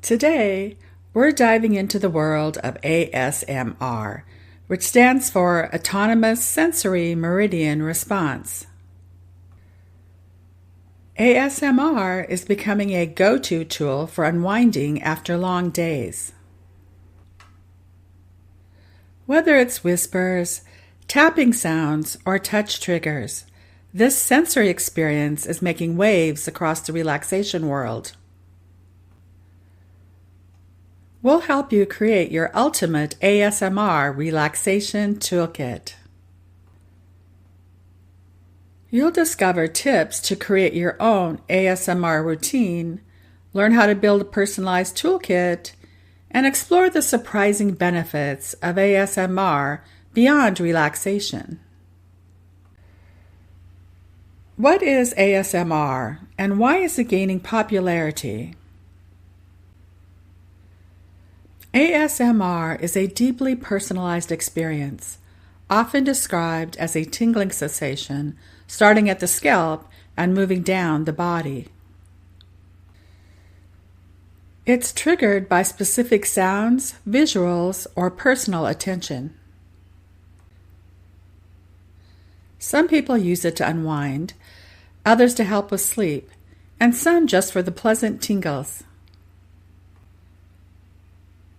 Today, we're diving into the world of ASMR, which stands for Autonomous Sensory Meridian Response. ASMR is becoming a go-to tool for unwinding after long days. Whether it's whispers, tapping sounds, or touch triggers, this sensory experience is making waves across the relaxation world. We'll help you create your ultimate ASMR Relaxation Toolkit. You'll discover tips to create your own ASMR routine, learn how to build a personalized toolkit, and explore the surprising benefits of ASMR beyond relaxation. What is ASMR, and why is it gaining popularity? ASMR is a deeply personalized experience, often described as a tingling sensation starting at the scalp and moving down the body. It's triggered by specific sounds, visuals, or personal attention. Some people use it to unwind, others to help with sleep, and some just for the pleasant tingles.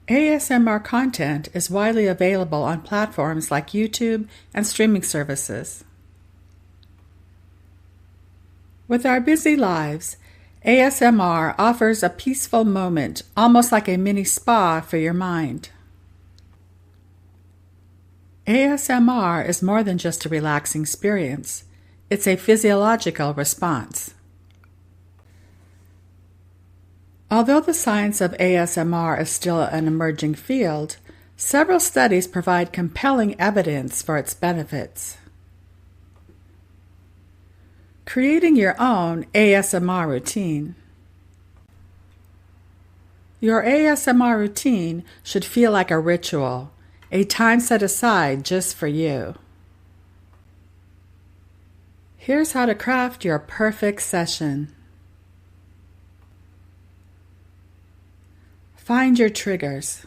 ASMR content is widely available on platforms like YouTube and streaming services. With our busy lives, ASMR offers a peaceful moment, almost like a mini spa for your mind. ASMR is more than just a relaxing experience. It's a physiological response. Although the science of ASMR is still an emerging field, several studies provide compelling evidence for its benefits. Creating your own ASMR routine. Your ASMR routine should feel like a ritual, a time set aside just for you. Here's how to craft your perfect session. Find your triggers.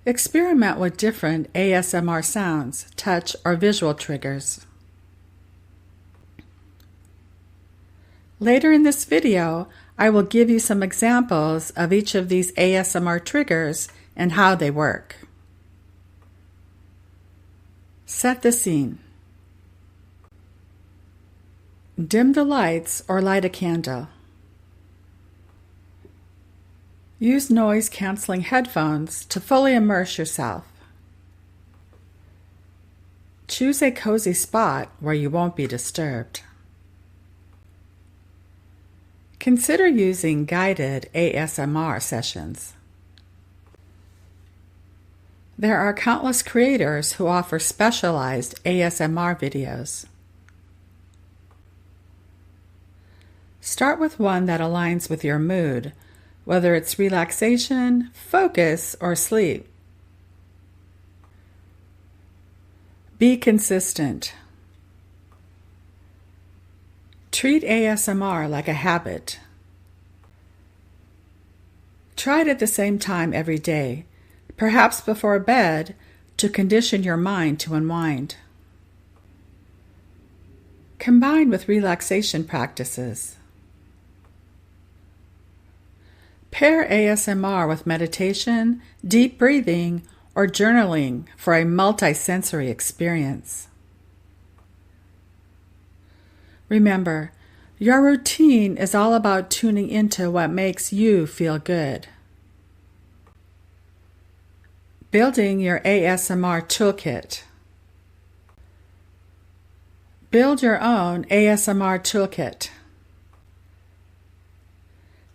Experiment with different ASMR sounds, touch, or visual triggers. Later in this video, I will give you some examples of each of these ASMR triggers and how they work. Set the scene. Dim the lights or light a candle. Use noise-canceling headphones to fully immerse yourself. Choose a cozy spot where you won't be disturbed. Consider using guided ASMR sessions. There are countless creators who offer specialized ASMR videos. Start with one that aligns with your mood, whether it's relaxation, focus, or sleep. Be consistent. Treat ASMR like a habit. Try it at the same time every day, perhaps before bed, to condition your mind to unwind. Combine with relaxation practices. Pair ASMR with meditation, deep breathing, or journaling for a multi-sensory experience. Remember, your routine is all about tuning into what makes you feel good. Building your ASMR toolkit. Build your own ASMR toolkit.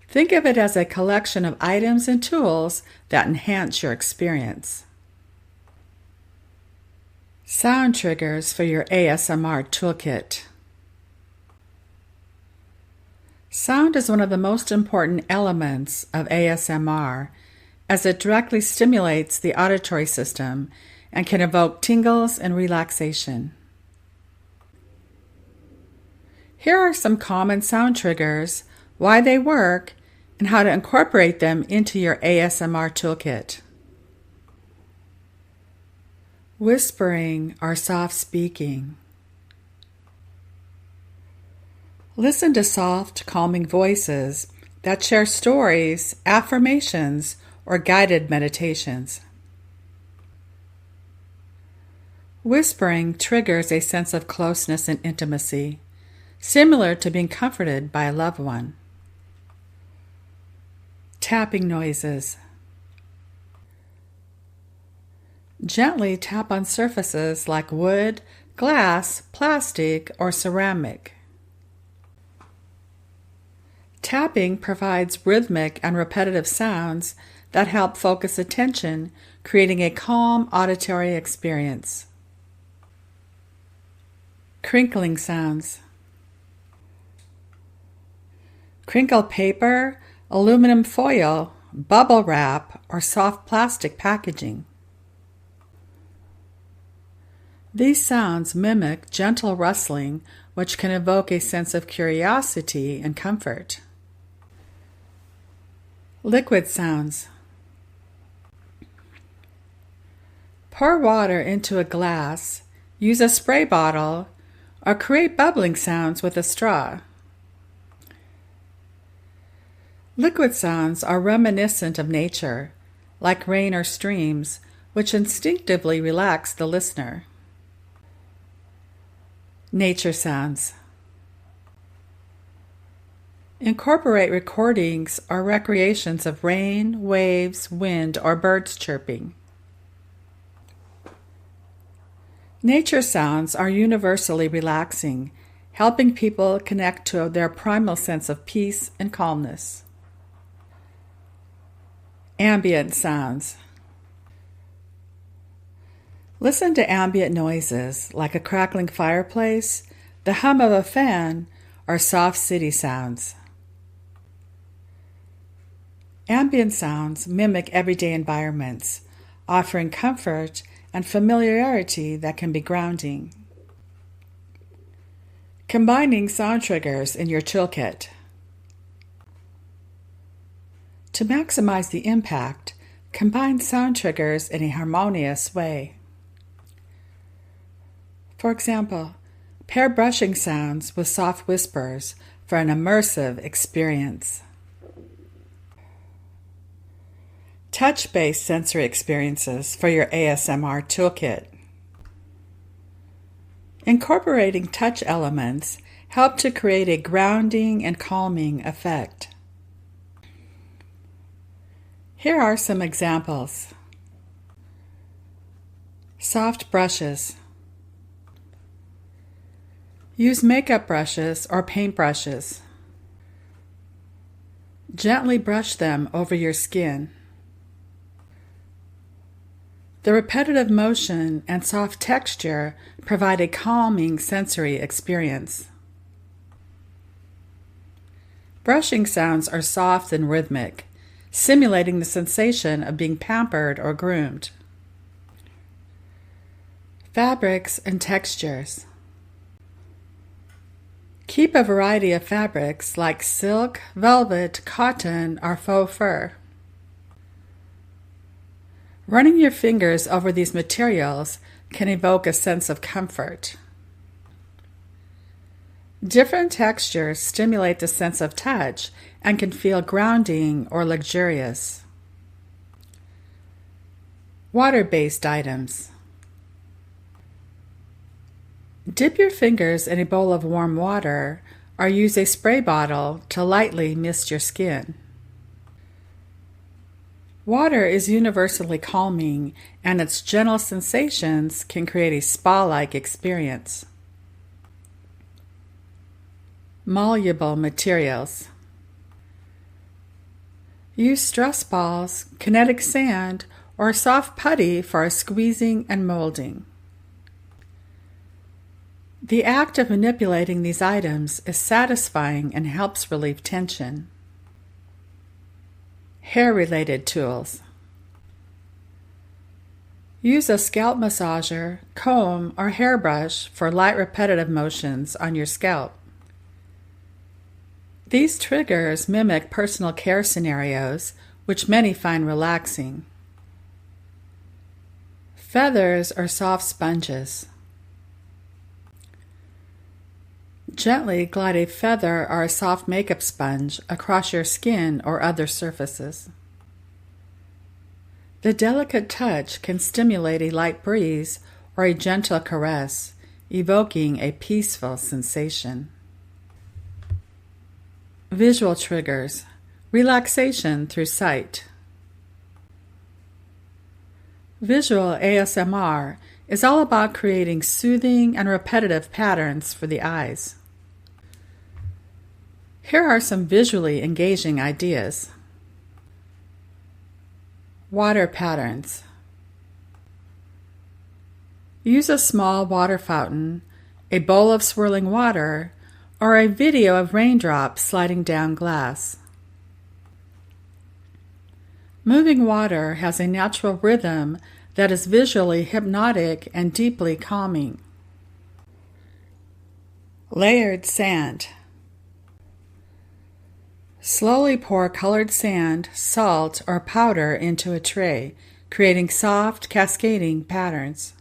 Think of it as a collection of items and tools that enhance your experience. Sound triggers for your ASMR toolkit. Sound is one of the most important elements of ASMR, as it directly stimulates the auditory system and can evoke tingles and relaxation. Here are some common sound triggers why they work, and how to incorporate them into your ASMR toolkit. Whispering or soft speaking. Listen to soft, calming voices that share stories, affirmations, or guided meditations. Whispering triggers a sense of closeness and intimacy, similar to being comforted by a loved one. Tapping noises. Gently tap on surfaces like wood, glass, plastic, or ceramic. Tapping provides rhythmic and repetitive sounds that help focus attention, creating a calm auditory experience. Crinkling sounds. Crinkle paper, aluminum foil, bubble wrap, or soft plastic packaging. These sounds mimic gentle rustling, which can evoke a sense of curiosity and comfort. Liquid sounds. Pour water into a glass, use a spray bottle, or create bubbling sounds with a straw. Liquid sounds are reminiscent of nature, like rain or streams, which instinctively relax the listener. Nature sounds. Incorporate recordings or recreations of rain, waves, wind, or birds chirping. Nature sounds are universally relaxing, helping people connect to their primal sense of peace and calmness. Ambient sounds. Listen to ambient noises like a crackling fireplace, the hum of a fan, or soft city sounds. Ambient sounds mimic everyday environments, offering comfort and familiarity that can be grounding. Combining sound triggers in your toolkit. To maximize the impact, combine sound triggers in a harmonious way. For example, pair brushing sounds with soft whispers for an immersive experience. Touch-based sensory experiences for your ASMR toolkit. Incorporating touch elements help to create a grounding and calming effect. Here are some examples. Soft brushes. Use makeup brushes or paint brushes. Gently brush them over your skin. The repetitive motion and soft texture provide a calming sensory experience. Brushing sounds are soft and rhythmic, simulating the sensation of being pampered or groomed. Fabrics and textures. Keep a variety of fabrics like silk, velvet, cotton, or faux fur. Running your fingers over these materials can evoke a sense of comfort. Different textures stimulate the sense of touch and can feel grounding or luxurious. Water-based items. Dip your fingers in a bowl of warm water or use a spray bottle to lightly mist your skin. Water is universally calming, and its gentle sensations can create a spa-like experience. Malleable materials. Use stress balls, kinetic sand, or soft putty for squeezing and molding. The act of manipulating these items is satisfying and helps relieve tension. Hair-related tools. Use a scalp massager, comb, or hairbrush for light repetitive motions on your scalp. These triggers mimic personal care scenarios, which many find relaxing. Feathers or soft sponges. Gently glide a feather or a soft makeup sponge across your skin or other surfaces. The delicate touch can stimulate a light breeze or a gentle caress, evoking a peaceful sensation. Visual triggers. Relaxation through sight. Visual ASMR is all about creating soothing and repetitive patterns for the eyes. Here are some visually engaging ideas. Water patterns. Use a small water fountain, a bowl of swirling water, or a video of raindrops sliding down glass. Moving water has a natural rhythm that is visually hypnotic and deeply calming. Layered sand. Slowly pour colored sand, salt, or powder into a tray, creating soft, cascading patterns.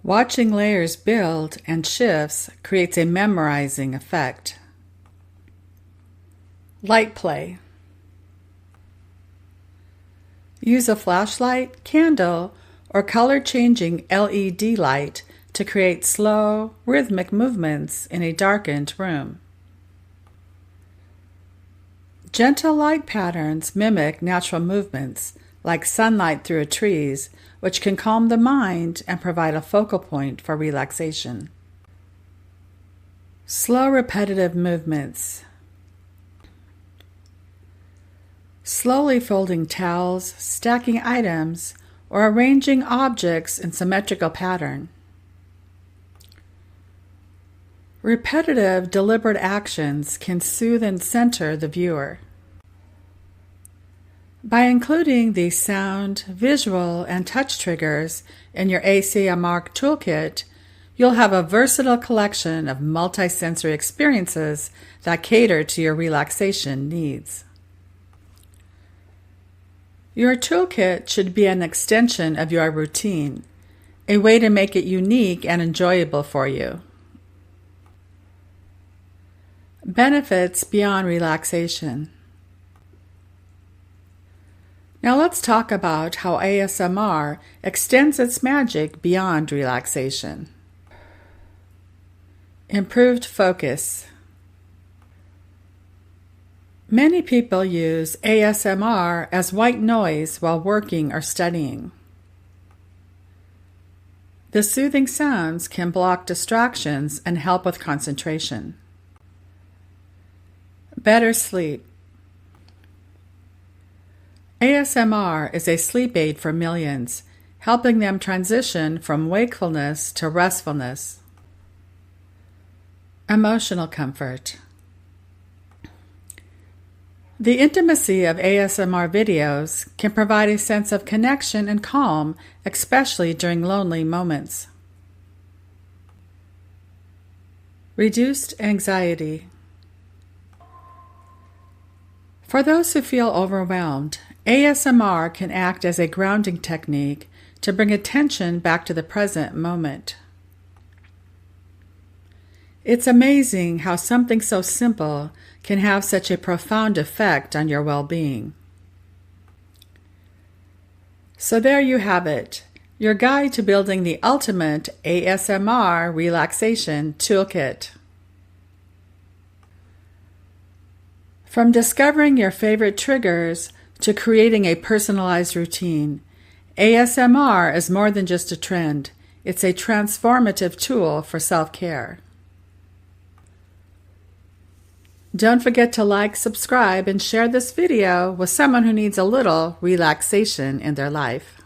Watching layers build and shifts creates a memorizing effect. Light play. Use a flashlight, candle, or color-changing LED light to create slow, rhythmic movements in a darkened room. Gentle light patterns mimic natural movements, like sunlight through trees, which can calm the mind and provide a focal point for relaxation. Slow, repetitive movements. Slowly folding towels, stacking items, or arranging objects in symmetrical pattern. Repetitive, deliberate actions can soothe and center the viewer. By including these sound, visual, and touch triggers in your ASMR toolkit, you'll have a versatile collection of multisensory experiences that cater to your relaxation needs. Your toolkit should be an extension of your routine, a way to make it unique and enjoyable for you. Benefits beyond relaxation. Now let's talk about how ASMR extends its magic beyond relaxation. Improved focus. Many people use ASMR as white noise while working or studying. The soothing sounds can block distractions and help with concentration. Better sleep. ASMR is a sleep aid for millions, helping them transition from wakefulness to restfulness. Emotional comfort. The intimacy of ASMR videos can provide a sense of connection and calm, especially during lonely moments. Reduced anxiety. For those who feel overwhelmed, ASMR can act as a grounding technique to bring attention back to the present moment. It's amazing how something so simple can have such a profound effect on your well-being. So there you have it, your guide to building the ultimate ASMR relaxation toolkit. From discovering your favorite triggers to creating a personalized routine, ASMR is more than just a trend. It's a transformative tool for self-care. Don't forget to like, subscribe, and share this video with someone who needs a little relaxation in their life.